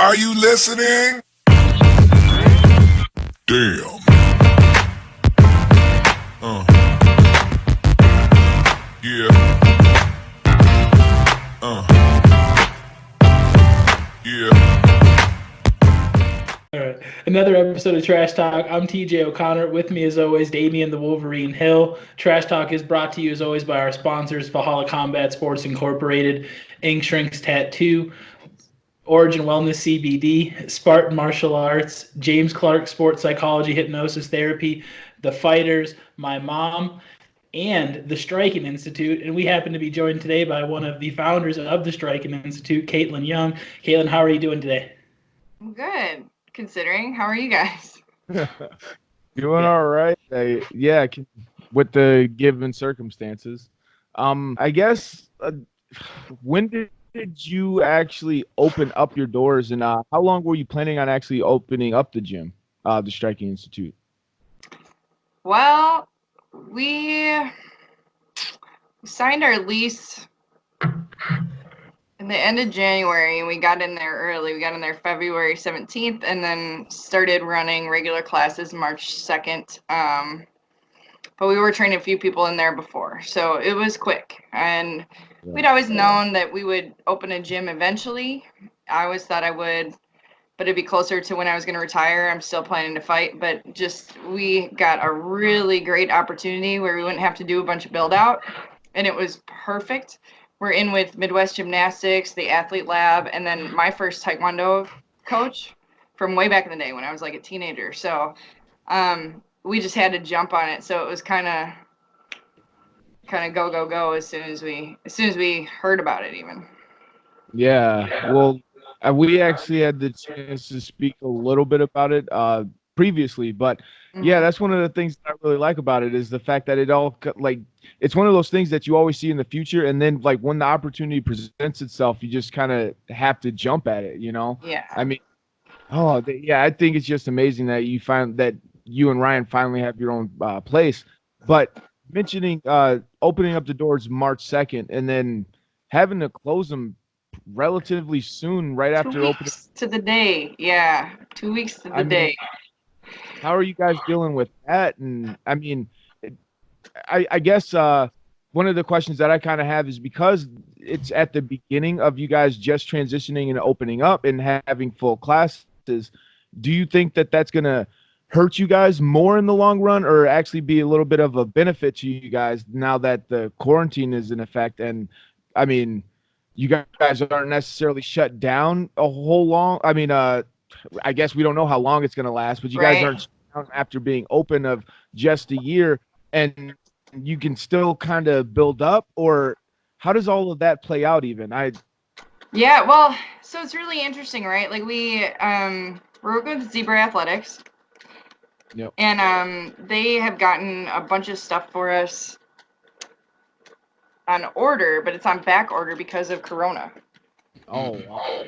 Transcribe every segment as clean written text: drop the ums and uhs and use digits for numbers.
Are you listening? Damn. Yeah. Yeah. All right. Another episode of Trash Talk. I'm TJ O'Connor. With me, as always, Damian the Wolverine Hill. Trash Talk is brought to you, as always, by our sponsors, Valhalla Combat Sports Incorporated, Ink Shrinks Tattoo, Origin Wellness CBD, Spartan Martial Arts, James Clark Sports Psychology Hypnosis Therapy, The Fighters, my mom, and the Striking Institute. And we happen to be joined today by one of the founders of the Striking Institute, Kaitlin Young. Kaitlin, how are you doing today? I'm good, considering. How are you guys? Doing Yeah. all right. With the given circumstances. I guess when did you actually open up your doors, and how long were you planning on actually opening up the gym, the Striking Institute? Well, we signed our lease in the end of January, and we got in there early. We got in there February 17th, and then started running regular classes March 2nd. But we were training a few people in there before, so it was quick. And we'd always known that we would open a gym eventually. I always thought I would, but it'd be closer to when I was going to retire. I'm still planning to fight, but just we got a really great opportunity where we wouldn't have to do a bunch of build out, and it was perfect. We're in with Midwest Gymnastics, the Athlete Lab, and then my first Taekwondo coach from way back in the day when I was like a teenager. So we just had to jump on it. So it was kind of go as soon as we heard about it even. Yeah. Well, we actually had the chance to speak a little bit about it previously, but yeah, Mhm. that's one of the things that I really like about it is the fact that it's one of those things that you always see in the future, and then like when the opportunity presents itself, you just kind of have to jump at it, you know? I Yeah. mean, yeah, I think it's just amazing that you find that you and Ryan finally have your own place. But mentioning opening up the doors March 2nd and then having to close them relatively soon right Two after opening. weeks to the day. Yeah. 2 weeks to I the day. mean, how are you guys dealing with that? And I mean, it- I guess one of the questions that I kind of have is because it's at the beginning of you guys just transitioning and opening up and having full classes, do you think that that's going to hurt you guys more in the long run or actually be a little bit of a benefit to you guys now that the quarantine is in effect? And I mean, you guys aren't necessarily shut down a whole long. I guess we don't know how long it's going to last, but you guys Right. aren't shut down after being open of just a year, and you can still kind of build up. Or how does all of that play out? Even I, Yeah, well, so it's really interesting, right? Like we're working with Zebra Athletics, you know, and they have gotten a bunch of stuff for us on order, but it's on back order because of Corona. oh wow.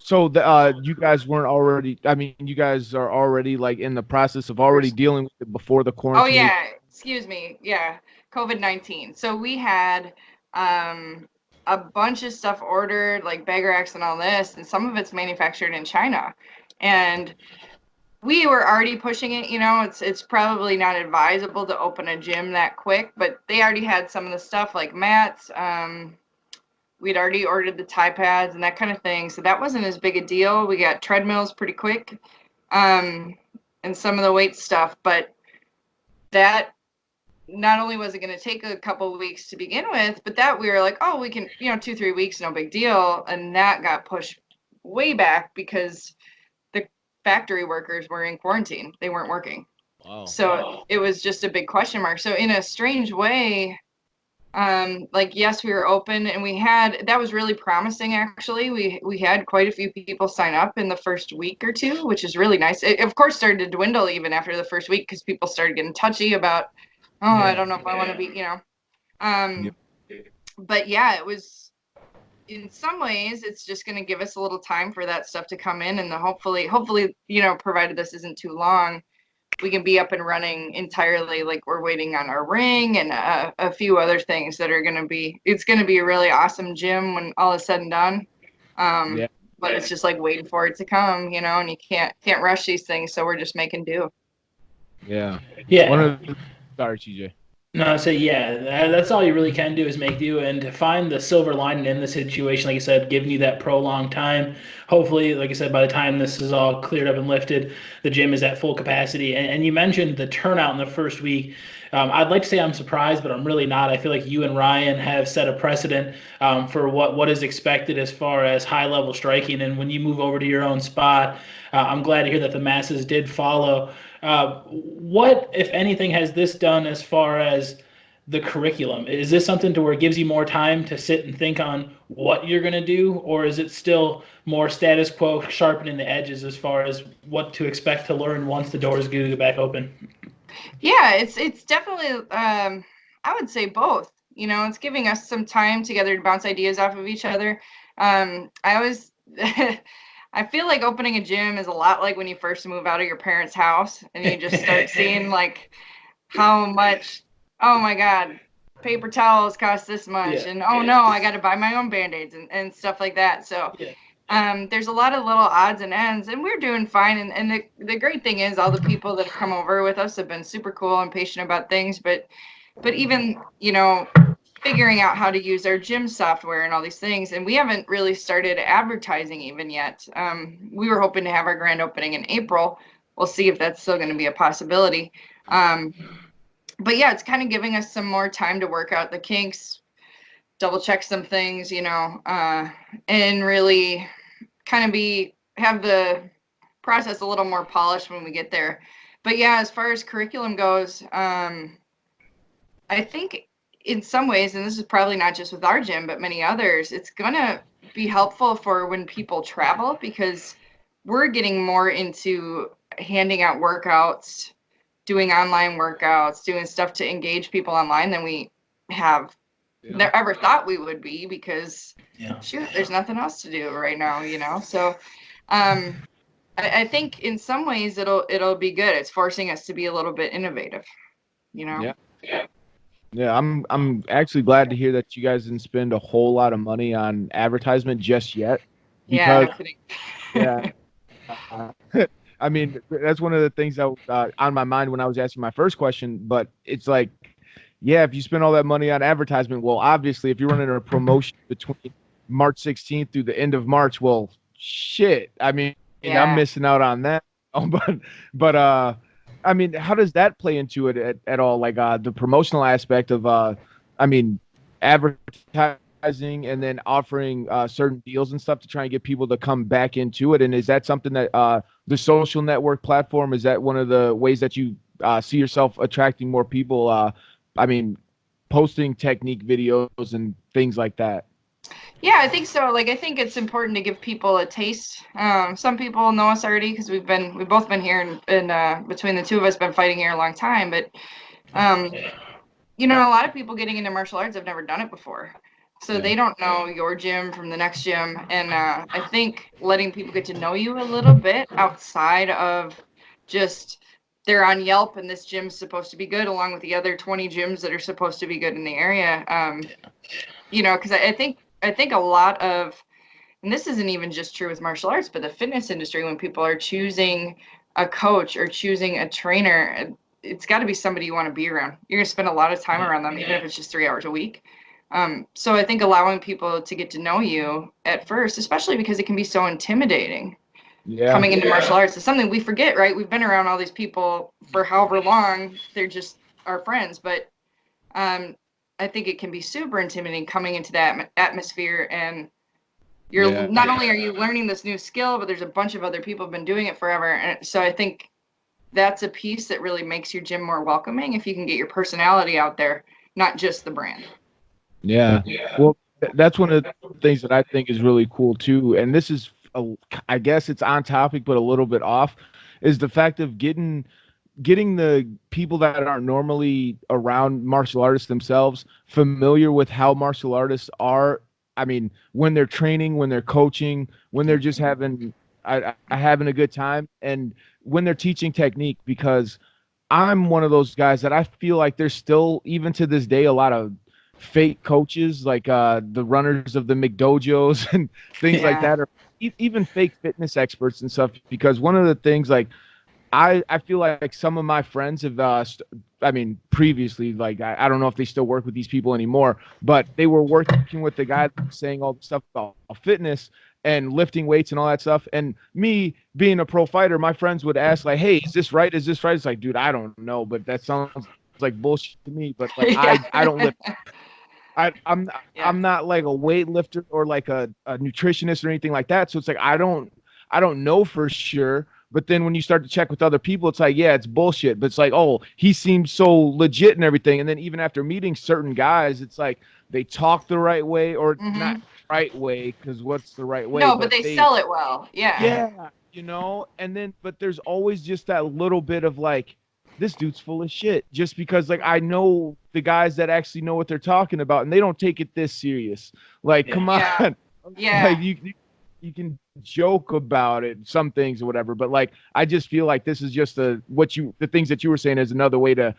So the you guys weren't already. I mean, you guys are already like in the process of already dealing with it before the Oh quarantine. yeah, excuse me. Yeah, COVID-19. So we had a bunch of stuff ordered, like bag racks and all this, and some of it's manufactured in China. And we were already pushing it, it's probably not advisable to open a gym that quick, but they already had some of the stuff like mats. We'd already ordered the Thai pads and that kind of thing. So that wasn't as big a deal. We got treadmills pretty quick, um, and some of the weight stuff, but that not only was it going to take a couple of weeks to begin with, but that we were like, oh, we can, 2, 3 weeks, no big deal. And that got pushed way back because the factory workers were in quarantine. They weren't working. Wow. So it was just a big question mark. So in a strange way, like, yes, we were open and that was really promising. Actually, we had quite a few people sign up in the first week or two, which is really nice. It of course started to dwindle even after the first week because people started getting touchy about, oh, I Yeah. don't know if I want to be, Yep. but yeah, it was, in some ways it's just going to give us a little time for that stuff to come in, and hopefully, provided this isn't too long, we can be up and running entirely. Like, we're waiting on our ring and a few other things that are going to be, it's going to be a really awesome gym when all is said and done. Yeah. But it's just like waiting for it to come, you know, and you can't rush these things. So we're just making do. Yeah. Yeah. Sorry, TJ. No, so yeah, that's all you really can do is make do and to find the silver lining in the situation. Like I said, giving you that prolonged time. Hopefully, like I said, by the time this is all cleared up and lifted, the gym is at full capacity. And you mentioned the turnout in the first week. I'd like to say I'm surprised, but I'm really not. I feel like you and Ryan have set a precedent for what is expected as far as high level striking. And when you move over to your own spot, I'm glad to hear that the masses did follow. What, if anything, has this done as far as the curriculum? Is this something to where it gives you more time to sit and think on what you're going to do, or is it still more status quo, sharpening the edges as far as what to expect to learn once the doors go back open? Yeah, it's definitely I would say both. You know, it's giving us some time together to bounce ideas off of each other. I always I feel like opening a gym is a lot like when you first move out of your parents' house and you just start seeing like how much, oh my God, paper towels cost this much, and oh no, I got to buy my own band-aids and stuff like that. So there's a lot of little odds and ends, and we're doing fine. And the great thing is all the people that have come over with us have been super cool and patient about things. But even, you know, figuring out how to use our gym software and all these things, and we haven't really started advertising even yet. We were hoping to have our grand opening in April. We'll see if that's still going to be a possibility. But yeah, it's kind of giving us some more time to work out the kinks, double check some things, you know, and really kind of have the process a little more polished when we get there. But yeah, as far as curriculum goes, I think in some ways, and this is probably not just with our gym, but many others, it's going to be helpful for when people travel, because we're getting more into handing out workouts, doing online workouts, doing stuff to engage people online than we have ever thought we would be, because shoot, there's nothing else to do right now, you know? So, I think in some ways it'll be good. It's forcing us to be a little bit innovative, you know? Yeah, I'm actually glad to hear that you guys didn't spend a whole lot of money on advertisement just yet. Yeah, Because, no kidding. yeah, I mean, that's one of the things that on my mind when I was asking my first question. But it's like, yeah, if you spend all that money on advertisement, well, obviously, if you're running a promotion between March 16th through the end of March, well, shit. I mean, I'm missing out on that. Oh, but I mean, how does that play into it at all? Like the promotional aspect of, I mean, advertising and then offering certain deals and stuff to try and get people to come back into it. And is that something that the social network platform, is that one of the ways that you see yourself attracting more people? I mean, posting technique videos and things like that. Yeah, I think so. Like, I think it's important to give people a taste. Some people know us already because we've both been here, and between the two of us, been fighting here a long time. But you know, a lot of people getting into martial arts have never done it before, so they don't know your gym from the next gym. And I think letting people get to know you a little bit outside of just they're on Yelp and this gym's supposed to be good, along with the other 20 gyms that are supposed to be good in the area. You know, because I think a lot of, and this isn't even just true with martial arts, but the fitness industry, when people are choosing a coach or choosing a trainer, it's got to be somebody you want to be around. You're going to spend a lot of time around them, even if it's just 3 hours a week. So I think allowing people to get to know you at first, especially because it can be so intimidating coming into martial arts, is something we forget, right? We've been around all these people for however long, they're just our friends. But I think it can be super intimidating coming into that atmosphere, and you're not only are you learning this new skill, but there's a bunch of other people who've been doing it forever. And so I think that's a piece that really makes your gym more welcoming if you can get your personality out there, not just the brand. Yeah. Well, that's one of the things that I think is really cool too. And this is, I guess it's on topic, but a little bit off, is the fact of getting the people that aren't normally around martial artists themselves familiar with how martial artists are. I mean, when they're training, when they're coaching, when they're just having a good time, and when they're teaching technique, because I'm one of those guys that I feel like there's still, even to this day, a lot of fake coaches, like the runners of the McDojos and things like Yeah. that, or even fake fitness experts and stuff. Because one of the things, like, I feel like some of my friends have, I mean, previously, like, I don't know if they still work with these people anymore, but they were working with the guy that was saying all the stuff about fitness and lifting weights and all that stuff. And me being a pro fighter, my friends would ask, like, hey, is this right? Is this right? It's like, dude, I don't know, but that sounds like bullshit to me. But like, Yeah. I don't lift. I'm Yeah. not like a weightlifter or like a nutritionist or anything like that. So it's like I don't know for sure. But then when you start to check with other people, it's like, yeah, it's bullshit. But it's like, oh, he seems so legit and everything. And then even after meeting certain guys, it's like they talk the right way, or not Hmm. right way, because what's the right way? No, but But they they, sell it well. Yeah. yeah, and then, but there's always just that little bit of like, this dude's full of shit, just because like I know the guys that actually know what they're talking about, and they don't take it this serious. Like, Yeah. come Yeah. on, Yeah. like you can joke about it, some things or whatever, but like I just feel like this is just the things that you were saying is another way to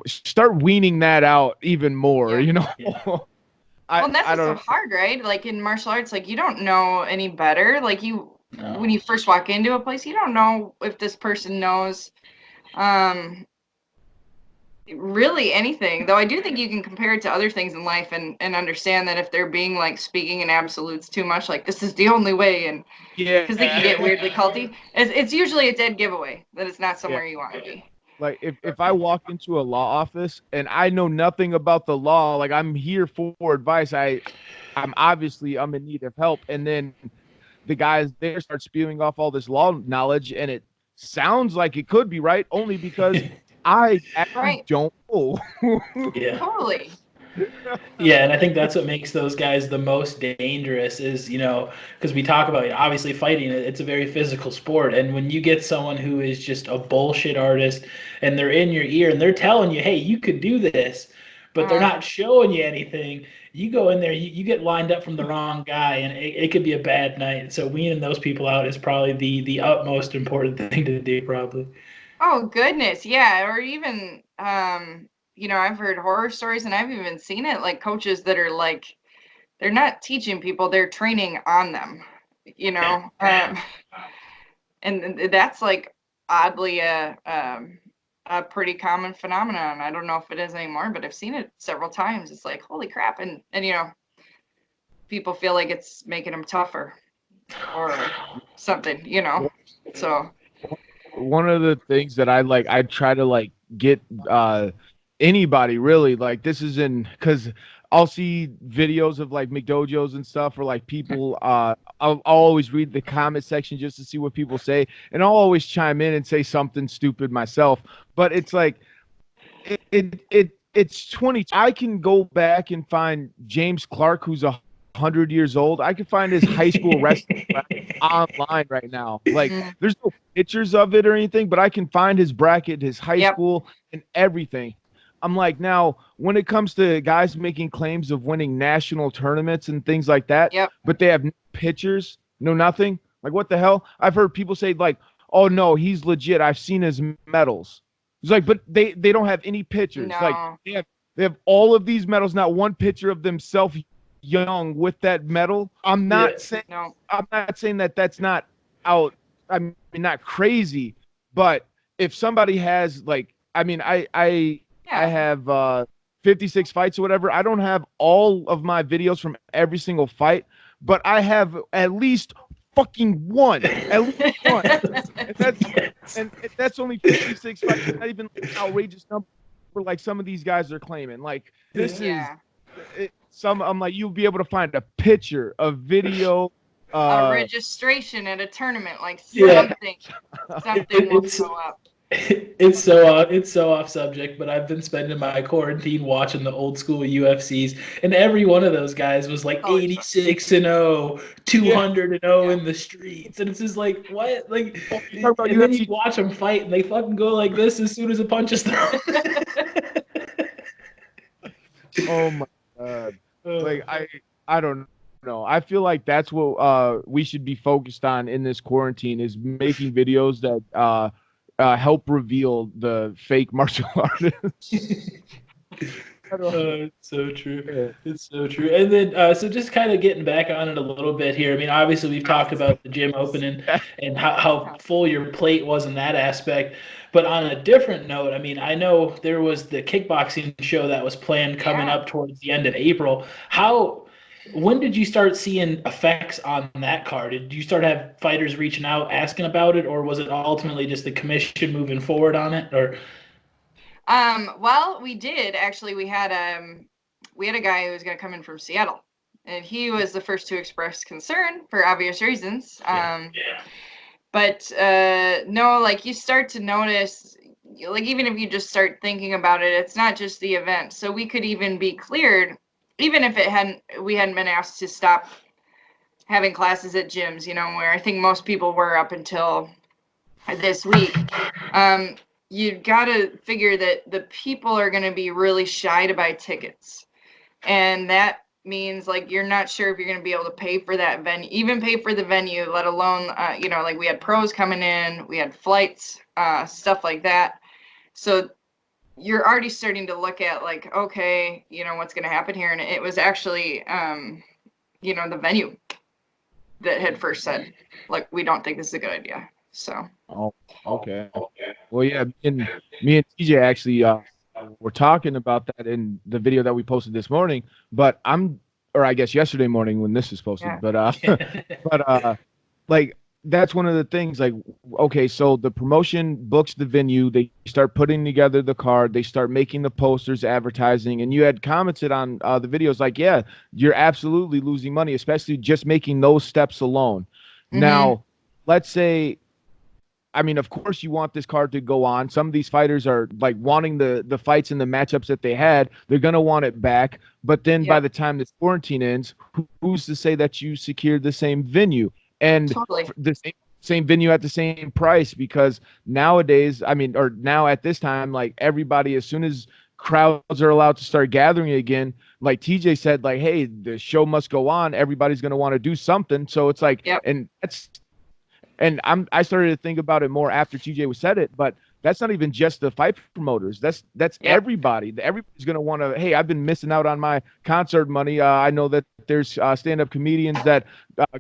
start weaning that out even more. Yeah. Yeah. Well, and that's I what's so don't. hard, right? Like in martial arts, like you don't know any better. Like No. when you first walk into a place, you don't know if this person knows um really anything. Though I do think you can compare it to other things in life and understand that if they're being like speaking in absolutes too much, like this is the only way, and Yeah, because they can get weirdly culty, it's usually a dead giveaway that it's not yeah. somewhere you want to be. Like if I walk into a law office and I know nothing about the law, like I'm here for advice. I'm in need of help, and then the guys there start spewing off all this law knowledge, and it sounds like it could be right, only because I actually Right. don't know. Yeah. Totally. Yeah, and I think that's what makes those guys the most dangerous is, because we talk about, obviously fighting, it's a very physical sport. And when you get someone who is just a bullshit artist and they're in your ear and they're telling you, hey, you could do this, but they're Uh, not showing you anything, you go in there, you get lined up from the wrong guy, and it could be a bad night. So weaning those people out is probably the utmost important thing to do, probably. oh goodness, yeah. Or even I've heard horror stories and I've even seen it, like coaches that are like they're not teaching people, they're training on them, you know. And that's like oddly a pretty common phenomenon. I don't know if it is anymore, but I've seen it several times. It's like, holy crap. And people feel like it's making them tougher or something. So, One of the things that I try to like get anybody really, like, this is in because I'll see videos of like McDojos and stuff, or like people I'll always read the comment section just to see what people say, and I'll always chime in and say something stupid myself. But it's like it's 20. I can go back and find James Clark, who's 100 years old. I can find his high school wrestling online right now. Like, mm, there's no pictures of it or anything, but I can find his bracket, his high yep. school, and everything. I'm like, now, when it comes to guys making claims of winning national tournaments and things like that, Yep. but they have no pictures, no nothing. Like, what the hell? I've heard people say, like, oh no, he's legit. I've seen his medals. It's like, but they don't have any pictures. Like, No. they have all of these medals, not one picture of themselves young with that medal. I'm not Yes. saying No. that that's not out. I mean, not crazy, but if somebody has like, I mean, I Yeah. have 56 fights or whatever. I don't have all of my videos from every single fight, but I have at least fucking one, at least one, and Yes. that's only 56 fights. Not even like an outrageous number like some of these guys are claiming. Like, this is Yeah. I'm like, you'll be able to find a picture, a video, A registration at a tournament, like Yeah. something will It's show up. it's so off subject, but I've been spending my quarantine watching the old school UFCs, and every one of those guys was like Oh, it's 86-0, 200-0 Yeah. in the streets, and it's just like, what? Like, you talk about and then you UFC. watch them fight, and they fucking go like this as soon as a punch is thrown. Oh my god. Oh. Like, I don't know. I feel like that's what we should be focused on in this quarantine, is making videos that help reveal the fake martial artists. It's so true. It's so true. And then, so just kind of getting back on it a little bit here. I mean, obviously, we've talked about the gym opening and how full your plate was in that aspect. But on a different note, I mean, I know there was the kickboxing show that was planned coming up towards the end of April. When did you start seeing effects on that card? Did you start have fighters reaching out asking about it, or was it ultimately just the commission moving forward on it? Or Well, we did actually. We had a guy who was going to come in from Seattle, and he was the first to express concern for obvious reasons. But no, like you start to notice, like even if you just start thinking about it, it's not just the event. So we could even be cleared, even if we hadn't been asked to stop having classes at gyms. Where I think most people were up until this week. You got to figure that the people are going to be really shy to buy tickets, and that means like you're not sure if you're going to be able to pay for that venue, even pay for the venue, let alone like we had pros coming in, we had flights, stuff like that. So you're already starting to look at like, okay, what's going to happen here. And it was actually the venue that had first said, like, we don't think this is a good idea. So Oh, okay. Well, yeah, me and TJ actually were talking about that in the video that we posted this morning, but or I guess yesterday morning when this is posted, but like that's one of the things, like, okay, so the promotion books the venue, they start putting together the card, they start making the posters, advertising, and you had commented on the videos like, yeah, you're absolutely losing money, especially just making those steps alone. Now, let's say, I mean, of course you want this card to go on. Some of these fighters are like wanting the fights and the matchups that they had. They're going to want it back. But then by the time this quarantine ends, who's to say that you secured the same venue and the same venue at the same price? Because nowadays, I mean, or now at this time, like everybody, as soon as crowds are allowed to start gathering again, like TJ said, like, hey, the show must go on. Everybody's going to want to do something. So it's like, and I started to think about it more after TJ said it, but that's not even just the fight promoters. That's everybody. Everybody's going to want to, hey, I've been missing out on my concert money. I know that there's stand-up comedians that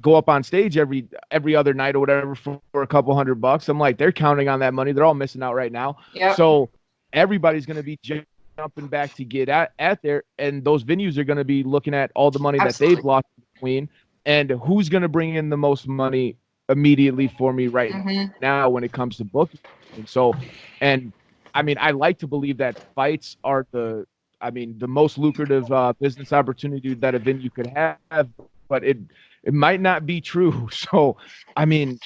go up on stage every other night or whatever for a couple $100. I'm like, they're counting on that money. They're all missing out right now. So everybody's going to be jumping back to get at there, and those venues are going to be looking at all the money that they've lost between, and who's going to bring in the most money immediately for me right now when it comes to booking. And so, and I mean, I like to believe that fights are the most lucrative business opportunity that a venue could have, but it might not be true. So, I mean,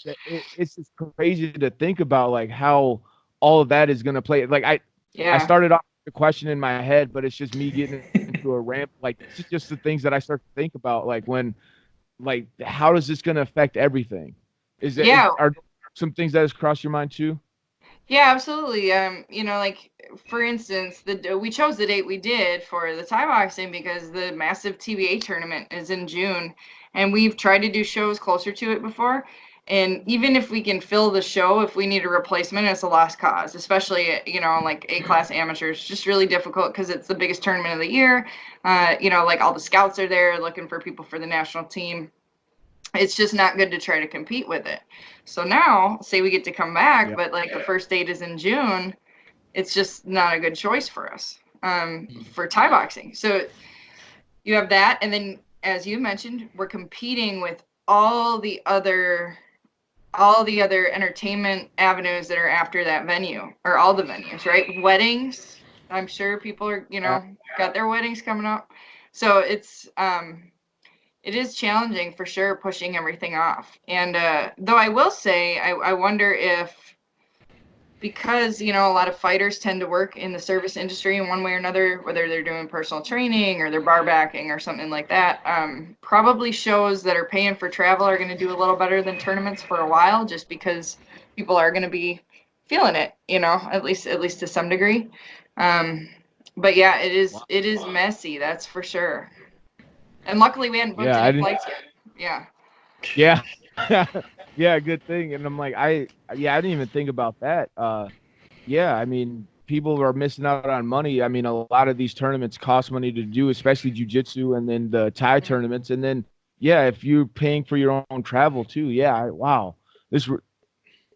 it's just crazy to think about like how all of that is going to play. Like I started off with the question in my head, but it's just me getting into a rant. Like it's just the things that I start to think about, like when, like, how is this going to affect everything? Are some things that has crossed your mind too? Yeah, absolutely. Like for instance, we chose the date we did for the Thai boxing because the massive TBA tournament is in June, and we've tried to do shows closer to it before. And even if we can fill the show, if we need a replacement, it's a lost cause, especially, like A-class amateurs, just really difficult because it's the biggest tournament of the year. Like all the scouts are there looking for people for the national team. It's just not good to try to compete with it. So now, say we get to come back, but like the first date is in June, it's just not a good choice for us for Thai boxing. So you have that, and then as you mentioned, we're competing with all the other entertainment avenues that are after that venue, or all the venues, right? Weddings, I'm sure people are, got their weddings coming up. So it is challenging for sure, pushing everything off. And though I will say, I wonder if, because, a lot of fighters tend to work in the service industry in one way or another, whether they're doing personal training or they're bar backing or something like that, probably shows that are paying for travel are going to do a little better than tournaments for a while, just because people are going to be feeling it, at least to some degree. But yeah, it is messy, that's for sure. And luckily we hadn't booked any flights yet. Yeah, good thing. And I'm like, I didn't even think about that. Yeah, I mean, people are missing out on money. I mean, a lot of these tournaments cost money to do, especially jiu-jitsu and then the Thai tournaments. And then, yeah, if you're paying for your own travel too, yeah, wow, this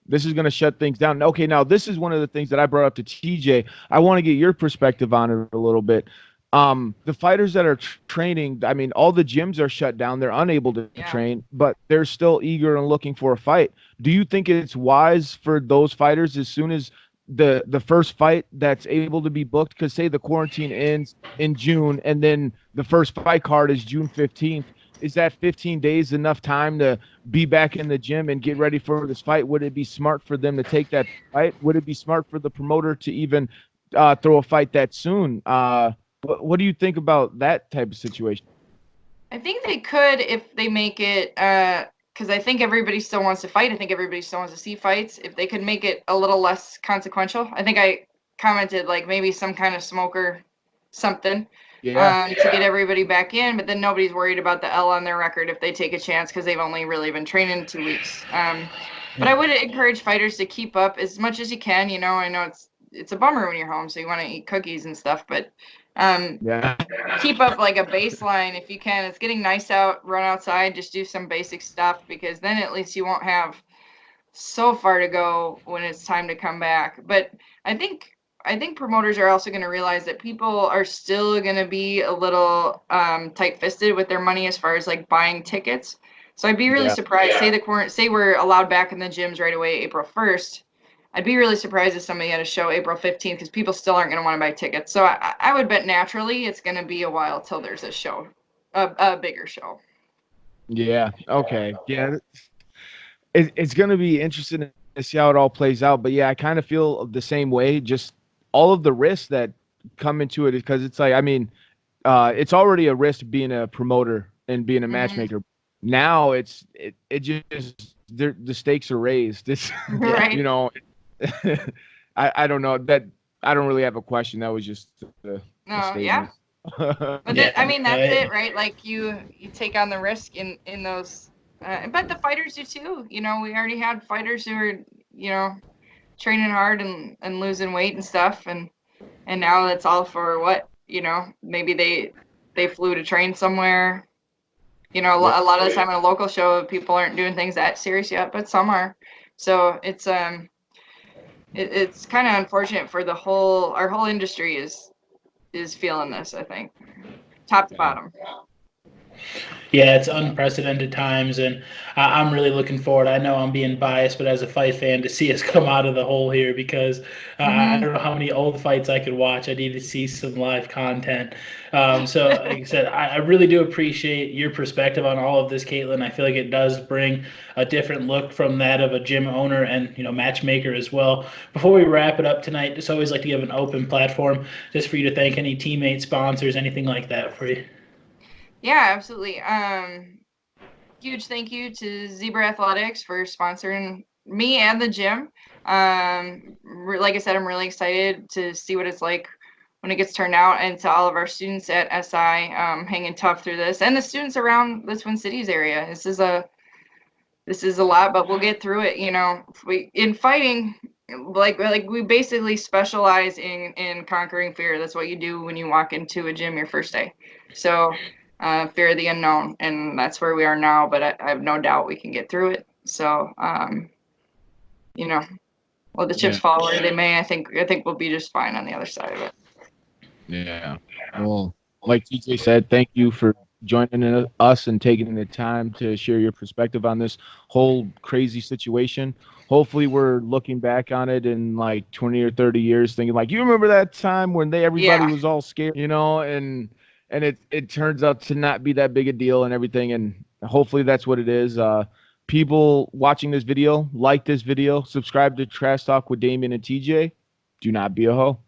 is going to shut things down. Okay, now this is one of the things that I brought up to TJ. I want to get your perspective on it a little bit. The fighters that are training, I mean, all the gyms are shut down. They're unable to train, but they're still eager and looking for a fight. Do you think it's wise for those fighters, as soon as the first fight that's able to be booked, because say the quarantine ends in June and then the first fight card is June 15th, is that 15 days enough time to be back in the gym and get ready for this fight? Would it be smart for them to take that fight? Would it be smart for the promoter to even throw a fight that soon? What do you think about that type of situation? I think they could if they make it, because I think everybody still wants to fight. I think everybody still wants to see fights. If they could make it a little less consequential, I think I commented like maybe some kind of smoker, something, to get everybody back in. But then nobody's worried about the L on their record if they take a chance because they've only really been training 2 weeks. But I would encourage fighters to keep up as much as you can. You know, I know it's a bummer when you're home, so you want to eat cookies and stuff, but keep up like a baseline if you can. It's getting nice out, run outside, just do some basic stuff, because then at least you won't have so far to go when it's time to come back. But I think promoters are also going to realize that people are still going to be a little tight-fisted with their money as far as like buying tickets. So I'd be really surprised, say we're allowed back in the gyms right away April 1st. I'd be really surprised if somebody had a show April 15th, because people still aren't going to want to buy tickets. So I would bet naturally it's going to be a while till there's a show, a bigger show. Yeah. Okay. Yeah. It's going to be interesting to see how it all plays out. But yeah, I kind of feel the same way. Just all of the risks that come into it, because it's like, I mean, it's already a risk being a promoter and being a matchmaker. Now it just the stakes are raised. It's Right. you know. I don't know that. I don't really have a question. That was just a statement. Yeah. But I mean, that's it, right? Like you take on the risk in those, but the fighters do too. You know, we already had fighters who are, you know, training hard and losing weight and stuff, and now it's all for what, you know, maybe they flew to train somewhere. You know, a lot of the time in a local show, people aren't doing things that serious yet, but some are. So it's it's kind of unfortunate for our whole industry is feeling this, I think, top to bottom. Yeah, it's unprecedented times, and I'm really looking forward. I know I'm being biased, but as a fight fan, to see us come out of the hole here, because I don't know how many old fights I could watch. I need to see some live content. So, like I said, I really do appreciate your perspective on all of this, Kaitlin. I feel like it does bring a different look from that of a gym owner and, you know, matchmaker as well. Before we wrap it up tonight, just always like to give an open platform just for you to thank any teammates, sponsors, anything like that for you. Yeah, absolutely. Huge thank you to Zebra Athletics for sponsoring me and the gym. Like I said, I'm really excited to see what it's like when it gets turned out, and to all of our students at SI hanging tough through this, and the students around the Twin Cities area. This is a lot, but we'll get through it. You know, in fighting, like we basically specialize in conquering fear. That's what you do when you walk into a gym your first day. So fear of the unknown, and that's where we are now, but I have no doubt we can get through it. So you know, well, the chips fall where they may. I think we'll be just fine on the other side of it. Yeah. Well, like TJ said, thank you for joining us and taking the time to share your perspective on this whole crazy situation. Hopefully we're looking back on it in like 20 or 30 years thinking like, you remember that time when everybody was all scared, you know, and it turns out to not be that big a deal and everything. And hopefully that's what it is. People watching this video, like this video, subscribe to Trash Talk with Damien and TJ. Do not be a hoe.